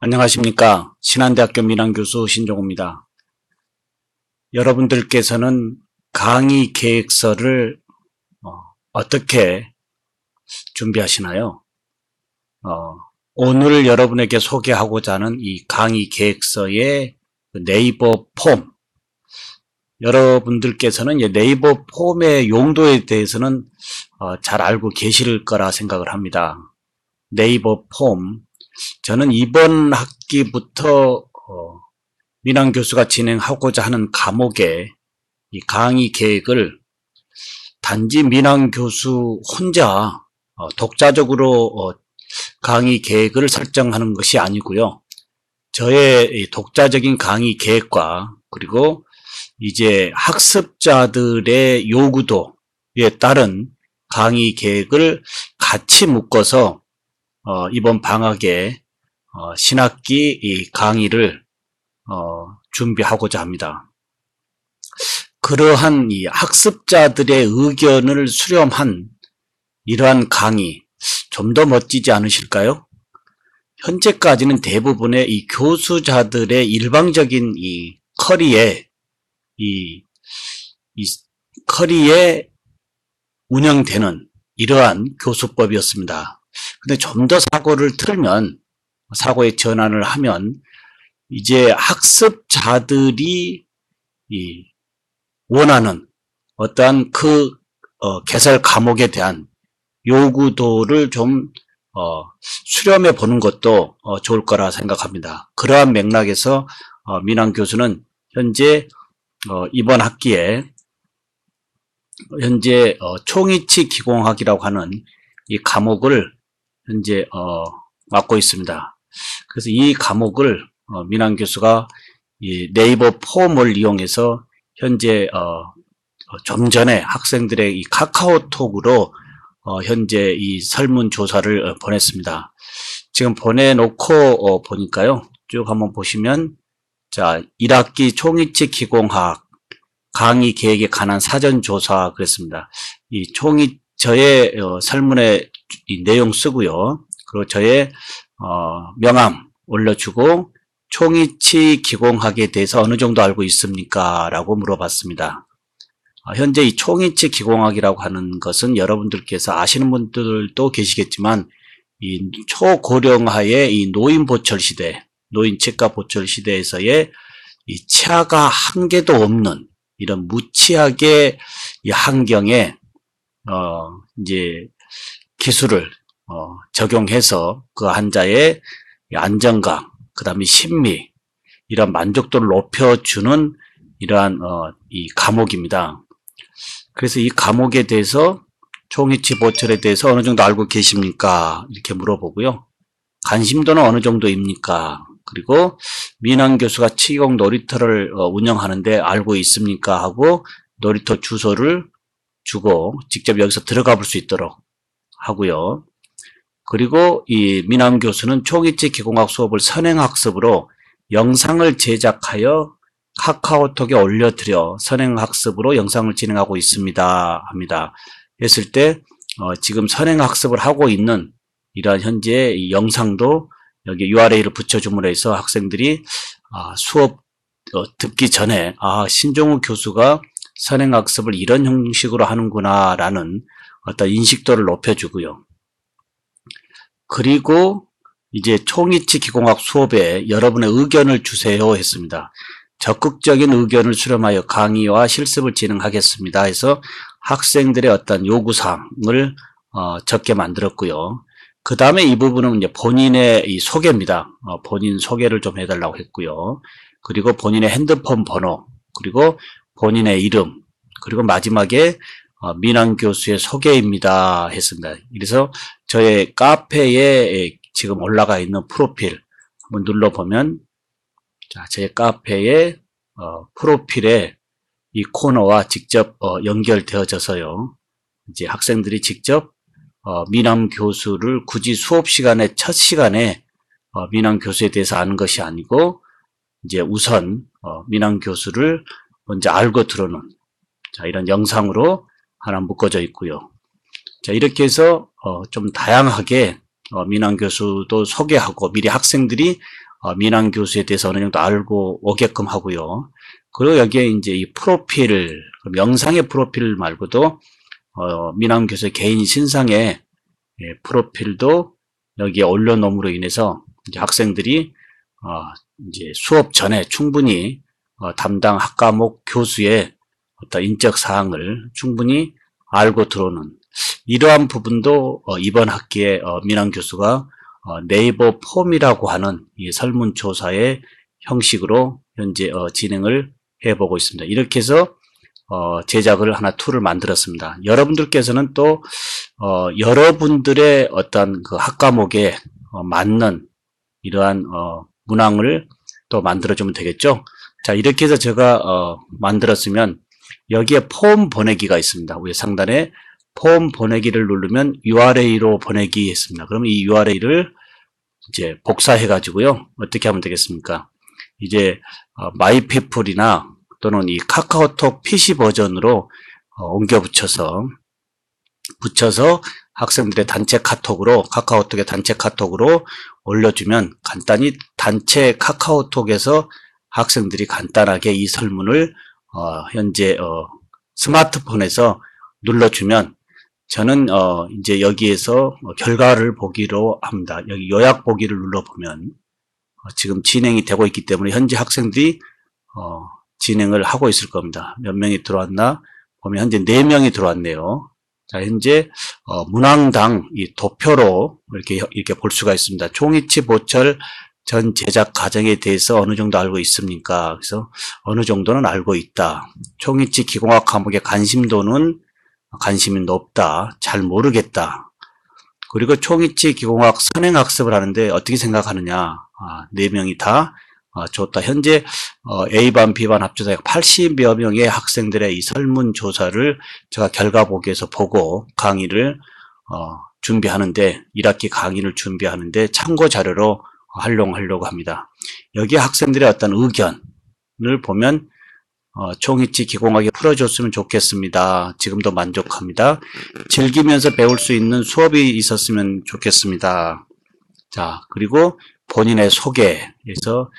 안녕하십니까. 신한대학교 민항교수 신종호입니다. 여러분들께서는 강의 계획서를 어떻게 준비하시나요? 오늘 여러분에게 소개하고자 하는 이 강의 계획서의 네이버 폼, 여러분들께서는 네이버 폼의 용도에 대해서는 잘 알고 계실 거라 생각을 합니다. 네이버 폼, 저는 이번 학기부터 민항교수가 진행하고자 하는 과목의 이 강의 계획을 단지 민항교수 혼자 독자적으로 강의 계획을 설정하는 것이 아니고요. 저의 독자적인 강의 계획과 그리고 이제 학습자들의 요구도에 따른 강의 계획을 같이 묶어서 이번 방학에 신학기 이 강의를 준비하고자 합니다. 그러한 이 학습자들의 의견을 수렴한 이러한 강의 좀 더 멋지지 않으실까요? 현재까지는 대부분의 이 교수자들의 일방적인 이 커리에 운영되는 이러한 교수법이었습니다. 근데 좀 더 사고의 전환을 하면 이제 학습자들이 원하는 어떠한 개설 과목에 대한 요구도를 좀 수렴해 보는 것도 좋을 거라 생각합니다. 그러한 맥락에서 민항교수는 현재 이번 학기에 현재 총이치 기공학이라고 하는 이 과목을 현재 맡고 있습니다. 그래서 이 과목을 민항교수가 이 네이버 폼을 이용해서 현재 좀 전에 학생들의 이 카카오톡으로 현재 이 설문조사를 보냈습니다. 지금 보내놓고 보니까요. 쭉 한번 보시면 자 1학기 총이치 기공학 강의 계획에 관한 사전조사 그랬습니다. 저의 설문의 이 내용 쓰고요. 그리고 저의 명함 올려주고 총이치 기공학에 대해서 어느 정도 알고 있습니까? 라고 물어봤습니다. 현재 이 총이치 기공학이라고 하는 것은 여러분들께서 아시는 분들도 계시겠지만 이 초고령화의 이 노인보철 시대, 노인치과 보철 시대에서의 이 치아가 한 개도 없는 이런 무치하게 이 환경에 이제 기술을 적용해서 그 환자의 안정감, 그 다음에 심리, 이런 만족도를 높여주는 이러한 이 과목입니다. 그래서 이 과목에 대해서 총이치 보철에 대해서 어느 정도 알고 계십니까? 이렇게 물어보고요. 관심도는 어느 정도입니까? 그리고 민항교수가 치공 놀이터를 운영하는데 알고 있습니까? 하고 놀이터 주소를 주고 직접 여기서 들어가 볼 수 있도록 하고요. 그리고 이 민항교수는 총이치 기공학 수업을 선행학습으로 영상을 제작하여 카카오톡에 올려드려 선행학습으로 영상을 진행하고 있습니다. 합니다. 했을 때 지금 선행학습을 하고 있는 이러한 현재 이 영상도 여기 URL을 붙여줌으로 해서 학생들이 수업 듣기 전에 신종우 교수가 선행학습을 이런 형식으로 하는구나 라는 어떤 인식도를 높여주고요. 그리고 이제 총이치 기공학 수업에 여러분의 의견을 주세요 했습니다. 적극적인 의견을 수렴하여 강의와 실습을 진행하겠습니다 해서 학생들의 어떤 요구사항을 적게 만들었고요. 그 다음에 이 부분은 이제 본인의 이 소개입니다. 본인 소개를 좀 해달라고 했고요. 그리고 본인의 핸드폰 번호, 그리고 본인의 이름, 그리고 마지막에 민항교수의 소개입니다 했습니다. 그래서 저의 카페에 지금 올라가 있는 프로필 한번 눌러보면 자, 제 카페의 프로필에 이 코너와 직접 연결되어져서요. 이제 학생들이 직접 민항교수를 굳이 수업 시간에 첫 시간에 민항교수에 대해서 아는 것이 아니고 이제 우선 민항교수를 먼저 알고 들어오는 자, 이런 영상으로 하나 묶어져 있고요. 자, 이렇게 해서 좀 다양하게 민항교수도 소개하고 미리 학생들이 민환 교수에 대해서 어느 정도 알고 오게끔 하고요. 그리고 여기에 이제 이 프로필, 명상의 프로필 말고도 민환 교수의 개인 신상의 프로필도 여기에 올려놓음으로 인해서 이제 학생들이 이제 수업 전에 충분히 담당 학과목 교수의 어떤 인적 사항을 충분히 알고 들어오는 이러한 부분도 이번 학기에 민환 교수가 네이버 폼이라고 하는 이 설문조사의 형식으로 현재 진행을 해보고 있습니다. 이렇게 해서 제작을 하나 툴을 만들었습니다. 여러분들께서는 또 여러분들의 어떤 그 학과목에 맞는 이러한 문항을 또 만들어주면 되겠죠. 자, 이렇게 해서 제가 만들었으면 여기에 폼 보내기가 있습니다. 위에 상단에 폼 보내기를 누르면 URA로 보내기 했습니다. 그러면 이 URA를 이제 복사해 가지고요. 어떻게 하면 되겠습니까? 이제 마이피플이나 또는 이 카카오톡 PC 버전으로 옮겨 붙여서 학생들의 단체 카톡으로 카카오톡의 단체 카톡으로 올려주면 간단히 단체 카카오톡에서 학생들이 간단하게 이 설문을 현재 스마트폰에서 눌러주면 저는 이제 여기에서 결과를 보기로 합니다. 여기 요약 보기를 눌러보면 지금 진행이 되고 있기 때문에 현재 학생들이 진행을 하고 있을 겁니다. 몇 명이 들어왔나 보면 현재 4명이 들어왔네요. 자, 현재 문항당 이 도표로 이렇게 볼 수가 있습니다. 총이치 보철 전 제작 과정에 대해서 어느 정도 알고 있습니까? 그래서 어느 정도는 알고 있다. 총이치 기공학 과목의 관심이 높다. 잘 모르겠다. 그리고 총이치 기공학 선행학습을 하는데 어떻게 생각하느냐. 4명이 다 좋다. 현재 A반, B반 합쳐서 약 80여 명의 학생들의 이 설문조사를 제가 결과 보기에서 보고 강의를 준비하는데 1학기 강의를 준비하는데 참고 자료로 활용하려고 합니다. 여기 학생들의 어떤 의견을 보면 총이치 기공학이 풀어줬으면 좋겠습니다. 지금도 만족합니다. 즐기면서 배울 수 있는 수업이 있었으면 좋겠습니다. 자, 그리고 본인의 소개에서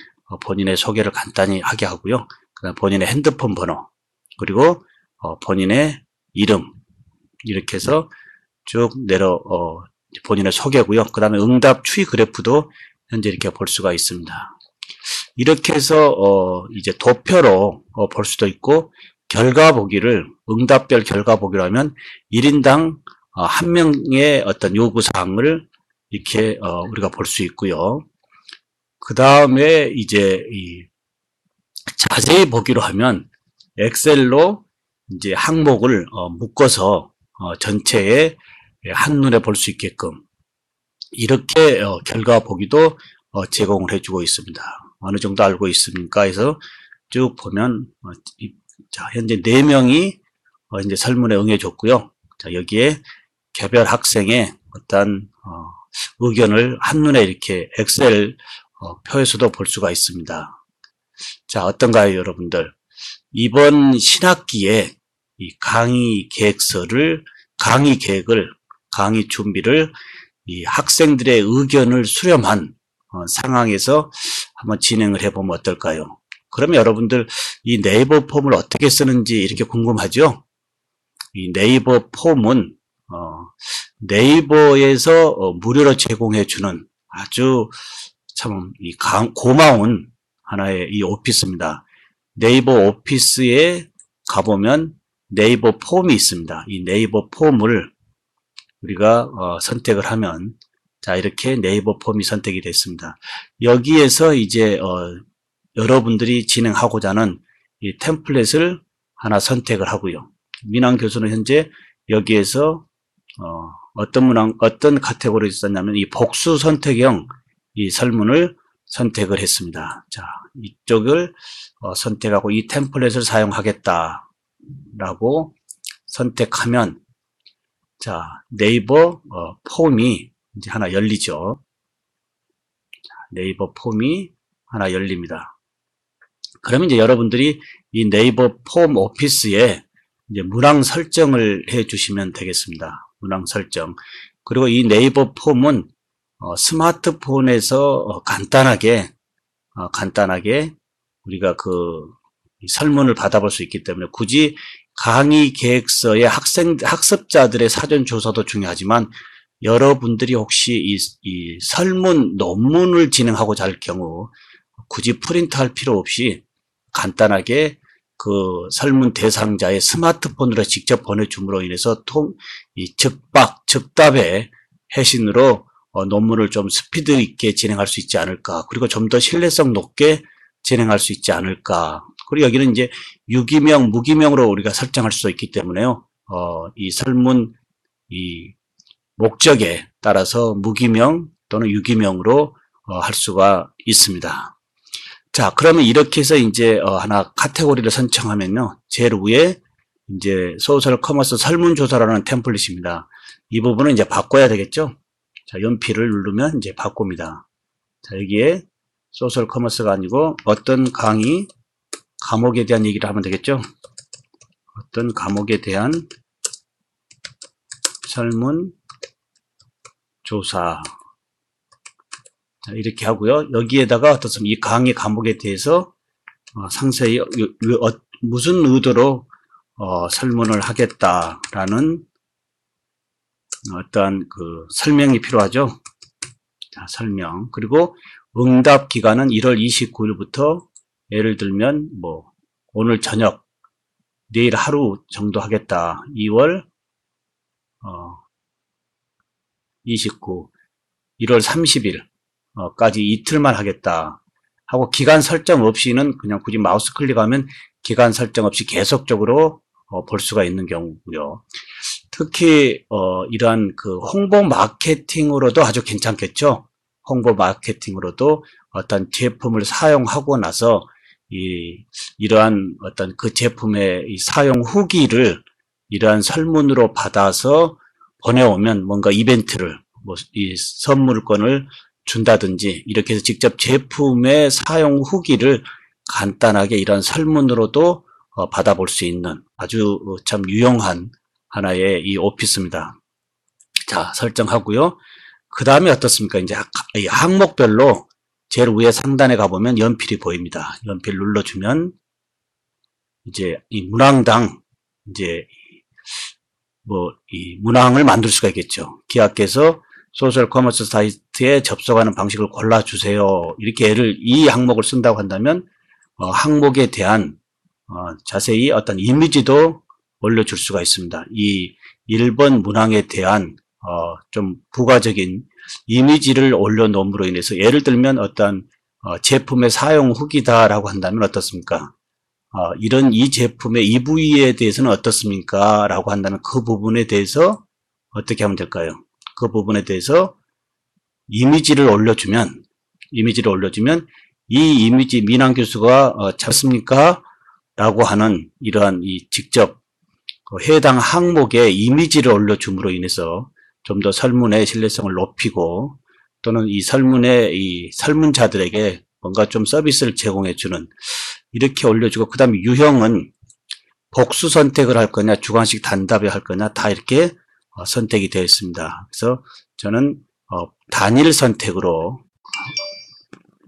본인의 소개를 간단히 하게 하고요. 그다음 본인의 핸드폰 번호 그리고 본인의 이름 이렇게 해서 쭉 내려 본인의 소개고요. 그 다음에 응답 추이 그래프도 현재 이렇게 볼 수가 있습니다. 이렇게 해서 이제 도표로 볼 수도 있고 결과 보기를 응답별 결과 보기로 하면 1인당 1명의 어떤 요구 사항을 이렇게 우리가 볼 수 있고요. 그 다음에 이제 자세히 보기로 하면 엑셀로 이제 항목을 묶어서 전체에 한눈에 볼 수 있게끔 이렇게 결과 보기도 제공을 해주고 있습니다. 어느 정도 알고 있습니까? 해서 쭉 보면 자, 현재 4명이 이제 설문에 응해줬고요. 자, 여기에 개별 학생의 어떤 의견을 한눈에 이렇게 엑셀 표에서도 볼 수가 있습니다. 자, 어떤가요, 여러분들? 이번 신학기에 이 강의 계획을, 강의 준비를 이 학생들의 의견을 수렴한 상황에서 한번 진행을 해보면 어떨까요? 그러면 여러분들 이 네이버 폼을 어떻게 쓰는지 이렇게 궁금하죠? 이 네이버 폼은 네이버에서 무료로 제공해주는 아주 참 고마운 하나의 이 오피스입니다. 네이버 오피스에 가보면 네이버 폼이 있습니다. 이 네이버 폼을 우리가 선택을 하면 자 이렇게 네이버 폼이 선택이 됐습니다. 여기에서 이제 여러분들이 진행하고자 하는 이 템플릿을 하나 선택을 하고요. 민환 교수는 현재 여기에서 어떤 카테고리를 썼냐면 이 복수 선택형 이 설문을 선택을 했습니다. 자, 이쪽을 선택하고 이 템플릿을 사용하겠다라고 선택하면 자, 네이버 폼이 이제 하나 열리죠. 네이버 폼이 하나 열립니다. 그러면 이제 여러분들이 이 네이버 폼 오피스에 이제 문항 설정을 해 주시면 되겠습니다. 문항 설정. 그리고 이 네이버 폼은 스마트폰에서 간단하게 간단하게 우리가 설문을 받아볼 수 있기 때문에 굳이 강의 계획서에 학습자들의 사전 조사도 중요하지만 여러분들이 혹시 이 설문 논문을 진행하고자 할 경우 굳이 프린트할 필요 없이 간단하게 그 설문 대상자의 스마트폰으로 직접 보내줌으로 인해서 즉답의 해신으로 논문을 좀 스피드 있게 진행할 수 있지 않을까. 그리고 좀 더 신뢰성 높게 진행할 수 있지 않을까. 그리고 여기는 이제 유기명, 무기명으로 우리가 설정할 수 있기 때문에요. 이 설문 이 목적에 따라서 무기명 또는 유기명으로 할 수가 있습니다. 자, 그러면 이렇게 해서 이제 하나 카테고리를 선정하면요. 제일 위에 이제 소셜 커머스 설문조사라는 템플릿입니다. 이 부분은 이제 바꿔야 되겠죠. 자, 연필을 누르면 이제 바꿉니다. 자, 여기에 소셜 커머스가 아니고 어떤 과목에 대한 얘기를 하면 되겠죠. 어떤 과목에 대한 설문조사. 자, 이렇게 하고요. 여기에다가 어떻습니까? 이 강의 과목에 대해서 상세히 무슨 의도로 설문을 하겠다라는 어떤 설명이 필요하죠. 자, 설명. 그리고 응답 기간은 1월 29일부터 예를 들면 오늘 저녁, 내일 하루 정도 하겠다. 2월 29, 1월 30일 까지 이틀만 하겠다 하고 기간 설정 없이는 그냥 굳이 마우스 클릭하면 기간 설정 없이 계속적으로 볼 수가 있는 경우고요. 특히 이러한 홍보 마케팅으로도 아주 괜찮겠죠. 홍보 마케팅으로도 어떤 제품을 사용하고 나서 이러한 어떤 그 제품의 이 사용 후기를 이러한 설문으로 받아서 보내오면 뭔가 이벤트를 이 선물권을 준다든지 이렇게 해서 직접 제품의 사용 후기를 간단하게 이런 설문으로도 받아볼 수 있는 아주 참 유용한 하나의 이 오피스입니다. 자, 설정하고요. 그 다음에 어떻습니까? 이제 이 항목별로 제일 위에 상단에 가보면 연필이 보입니다. 연필 눌러주면 이제 이 문항당 이제 이 문항을 만들 수가 있겠죠. 기하께서 소셜 커머스 사이트에 접속하는 방식을 골라주세요. 이렇게 이 항목을 쓴다고 한다면 항목에 대한 자세히 어떤 이미지도 올려줄 수가 있습니다. 이 1번 문항에 대한 좀 부가적인 이미지를 올려놓음으로 인해서 예를 들면 어떤 제품의 사용 후기다라고 한다면 어떻습니까? 이런 이 제품의 이 부위에 대해서는 어떻습니까? 라고 한다면 그 부분에 대해서 어떻게 하면 될까요? 그 부분에 대해서 이미지를 올려주면 이 이미지 민항 교수가 찾습니까? 라고 하는 이러한 직접 해당 항목에 이미지를 올려줌으로 인해서 좀 더 설문의 신뢰성을 높이고 또는 이 설문의 설문자들에게 뭔가 좀 서비스를 제공해주는 이렇게 올려주고 그 다음에 유형은 복수 선택을 할 거냐 주관식 단답을 할 거냐 다 이렇게 선택이 되어 있습니다. 그래서 저는 단일 선택으로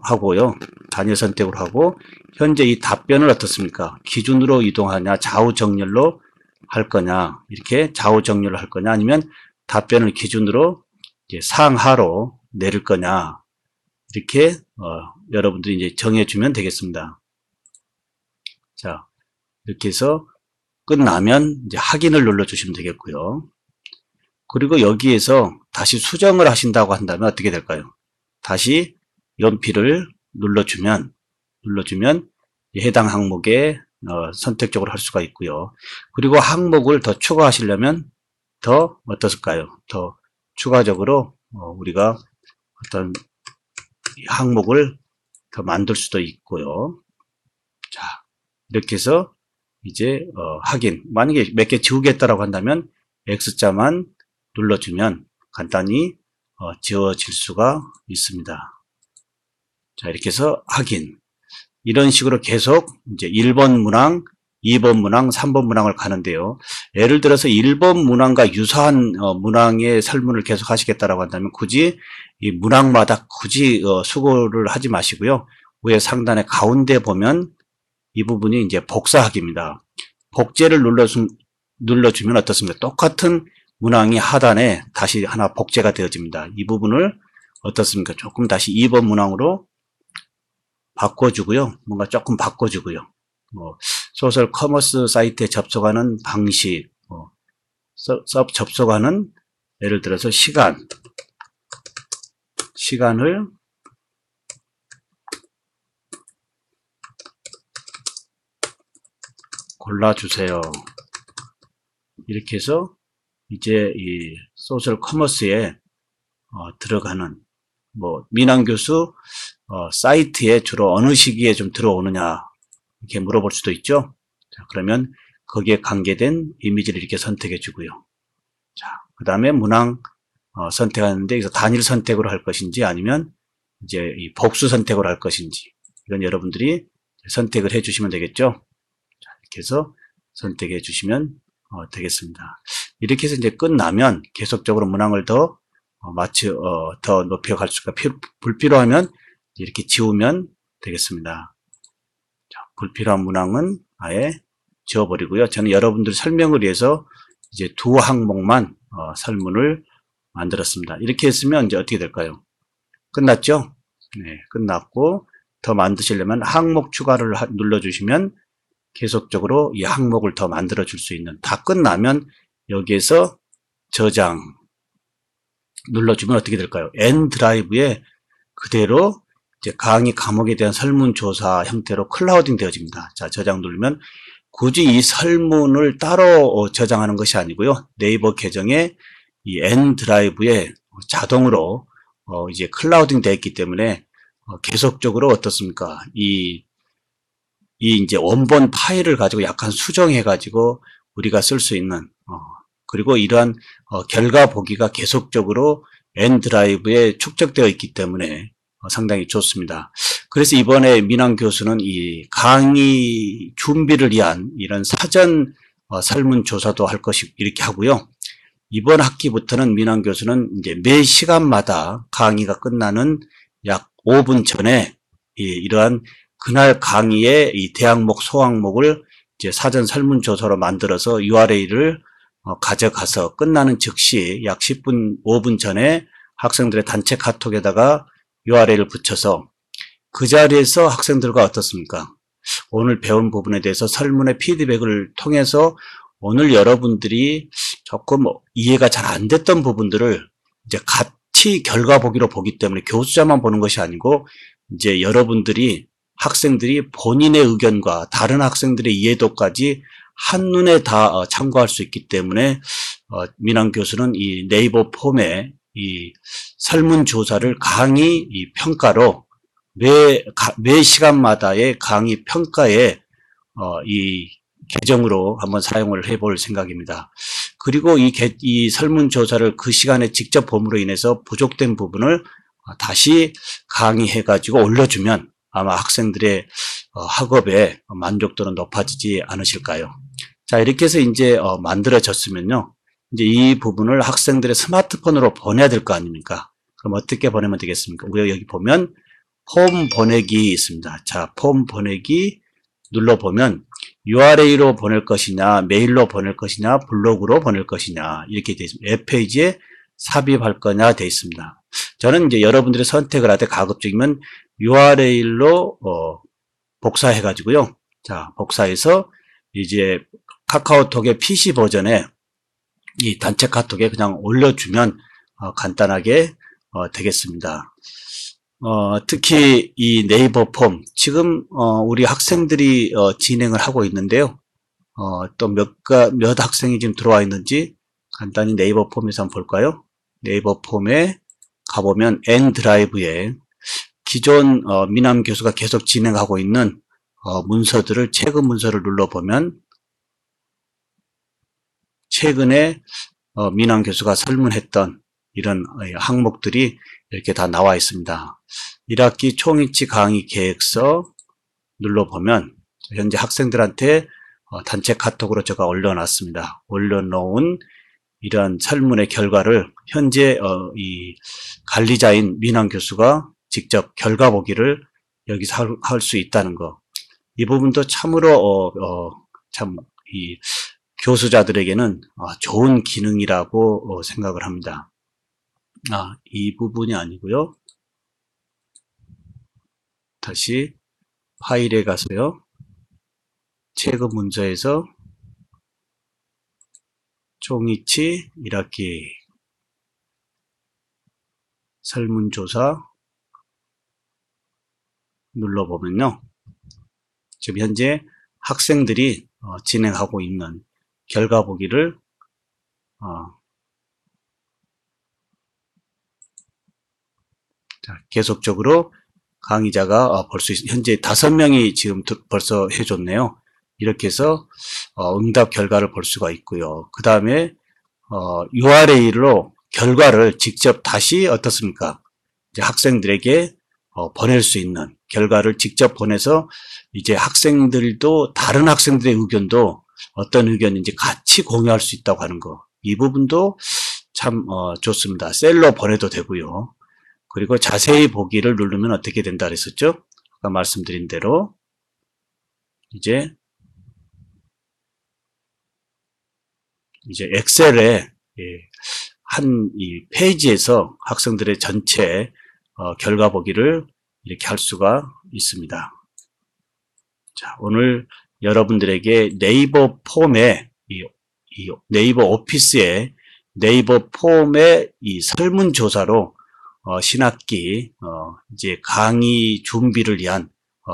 하고요. 단일 선택으로 하고 현재 이 답변을 어떻습니까? 기준으로 이동하냐 좌우 정렬로 할 거냐 이렇게 좌우 정렬을 할 거냐 아니면 답변을 기준으로 이제 상하로 내릴 거냐 이렇게 여러분들이 이제 정해주면 되겠습니다. 자, 이렇게 해서 끝나면 이제 확인을 눌러주시면 되겠고요. 그리고 여기에서 다시 수정을 하신다고 한다면 어떻게 될까요? 다시 연필을 눌러주면 해당 항목에 선택적으로 할 수가 있고요. 그리고 항목을 더 추가하시려면 더 어떻을까요? 더 추가적으로 우리가 어떤 항목을 더 만들 수도 있고요. 자, 이렇게 해서 이제 확인. 만약에 몇 개 지우겠다라고 한다면 X자만 눌러주면 간단히 지워질 수가 있습니다. 자, 이렇게 해서 확인. 이런 식으로 계속 이제 1번 문항, 2번 문항, 3번 문항을 가는데요. 예를 들어서 1번 문항과 유사한 문항의 설문을 계속 하시겠다라고 한다면 굳이 이 문항마다 굳이 수고를 하지 마시고요. 위에 상단의 가운데 보면 이 부분이 이제 복사하기입니다. 복제를 눌러주면 어떻습니까? 똑같은 문항이 하단에 다시 하나 복제가 되어집니다. 이 부분을 어떻습니까? 조금 다시 2번 문항으로 바꿔주고요. 뭔가 조금 바꿔주고요. 소설 커머스 사이트에 접속하는 방식, 접속하는 예를 들어서 시간을 골라주세요. 이렇게 해서 이제 이 소셜 커머스에 들어가는 민항 교수 사이트에 주로 어느 시기에 좀 들어오느냐 이렇게 물어볼 수도 있죠. 자, 그러면 거기에 관계된 이미지를 이렇게 선택해 주고요. 자, 그 다음에 문항 선택하는데 여기서 단일 선택으로 할 것인지 아니면 이제 이 복수 선택으로 할 것인지 이건 여러분들이 선택을 해 주시면 되겠죠. 자, 이렇게 해서 선택해 주시면 되겠습니다. 이렇게 해서 이제 끝나면 계속적으로 문항을 더 높여갈 수가 불필요하면 이렇게 지우면 되겠습니다. 자, 불필요한 문항은 아예 지워버리고요. 저는 여러분들 설명을 위해서 이제 두 항목만 설문을 만들었습니다. 이렇게 했으면 이제 어떻게 될까요? 끝났죠? 네, 끝났고 더 만드시려면 항목 추가를 눌러주시면 계속적으로 이 항목을 더 만들어 줄 수 있는, 다 끝나면 여기에서 저장 눌러주면 어떻게 될까요? N 드라이브에 그대로 이제 강의 과목에 대한 설문조사 형태로 클라우딩 되어집니다. 자, 저장 누르면 굳이 이 설문을 따로 저장하는 것이 아니고요. 네이버 계정에 이 N 드라이브에 자동으로 이제 클라우딩 되어 있기 때문에 계속적으로 어떻습니까? 이 이제 원본 파일을 가지고 약간 수정해 가지고 우리가 쓸 수 있는 그리고 이러한 결과 보기가 계속적으로 N 드라이브에 축적되어 있기 때문에 상당히 좋습니다. 그래서 이번에 민항 교수는 이 강의 준비를 위한 이런 사전 설문조사도 할 것이 이렇게 하고요. 이번 학기부터는 민항 교수는 이제 매 시간마다 강의가 끝나는 약 5분 전에 이러한 그날 강의의 이 대항목, 소항목을 이제 사전 설문조사로 만들어서 URL을 가져가서 끝나는 즉시 약 10분, 5분 전에 학생들의 단체 카톡에다가 URL을 붙여서 그 자리에서 학생들과 어떻습니까? 오늘 배운 부분에 대해서 설문의 피드백을 통해서 오늘 여러분들이 조금 이해가 잘 안 됐던 부분들을 이제 같이 결과 보기로 보기 때문에 교수자만 보는 것이 아니고 이제 여러분들이 학생들이 본인의 의견과 다른 학생들의 이해도까지 한눈에 다 참고할 수 있기 때문에 민항 교수는 이 네이버 폼에 이 설문조사를 강의 이 평가로 매 시간마다의 강의 평가에 이 계정으로 한번 사용을 해볼 생각입니다. 그리고 이 설문조사를 그 시간에 직접 봄으로 인해서 부족된 부분을 다시 강의해가지고 올려주면 아마 학생들의 학업의 만족도는 높아지지 않으실까요? 자, 이렇게 해서 이제 만들어졌으면요. 이제 이 부분을 학생들의 스마트폰으로 보내야 될 거 아닙니까? 그럼 어떻게 보내면 되겠습니까? 우리가 여기 보면 폼 보내기 있습니다. 자, 폼 보내기 눌러보면 URL로 보낼 것이냐, 메일로 보낼 것이냐, 블로그로 보낼 것이냐 이렇게 되어 있습니다. 웹페이지에 삽입할 거냐 되어 있습니다. 저는 이제 여러분들이 선택을 할 때 가급적이면 URL로 복사해 가지고요. 자, 복사해서 이제 카카오톡의 PC 버전에 이 단체 카톡에 그냥 올려주면 간단하게 되겠습니다. 특히 이 네이버 폼 지금 우리 학생들이 진행을 하고 있는데요. 또 몇 학생이 지금 들어와 있는지 간단히 네이버 폼에서 한번 볼까요? 네이버 폼에 가보면 N 드라이브에 기존 민항 교수가 계속 진행하고 있는 문서들을 최근 문서를 눌러보면 최근에 민항 교수가 설문했던 이런 항목들이 이렇게 다 나와 있습니다. 1학기 총이치 강의 계획서 눌러보면 현재 학생들한테 단체 카톡으로 제가 올려놨습니다. 올려놓은 이러한 설문의 결과를 현재 이 관리자인 민항 교수가 직접 결과 보기를 여기서 할 수 있다는 거. 이 부분도 참으로 참 이 교수자들에게는 좋은 기능이라고 생각을 합니다. 이 부분이 아니고요. 다시 파일에 가서요. 체크 문서에서 총이치 1학기 설문조사 눌러보면요. 지금 현재 학생들이 진행하고 있는 결과 보기를 계속적으로 강의자가 볼 수 있습니다. 현재 5명이 지금 벌써 해줬네요. 이렇게 해서 응답 결과를 볼 수가 있고요. 그 다음에 URL로 결과를 직접 다시 어떻습니까? 이제 학생들에게 보낼 수 있는 결과를 직접 보내서 이제 학생들도 다른 학생들의 의견도 어떤 의견인지 같이 공유할 수 있다고 하는 거. 이 부분도 참 좋습니다. 셀로 보내도 되고요. 그리고 자세히 보기를 누르면 어떻게 된다 그랬었죠? 아까 말씀드린 대로 이제 엑셀에 한 이 페이지에서 학생들의 전체 결과 보기를 이렇게 할 수가 있습니다. 자, 오늘 여러분들에게 네이버 폼에 이 네이버 오피스의 네이버 폼의 이 설문조사로 신학기 이제 강의 준비를 위한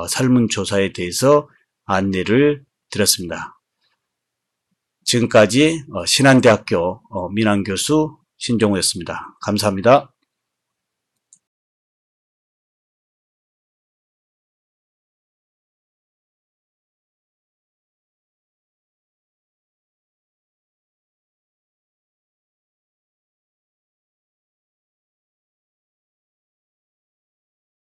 설문조사에 대해서 안내를 드렸습니다. 지금까지 신한대학교 민한교수 신종우였습니다. 감사합니다.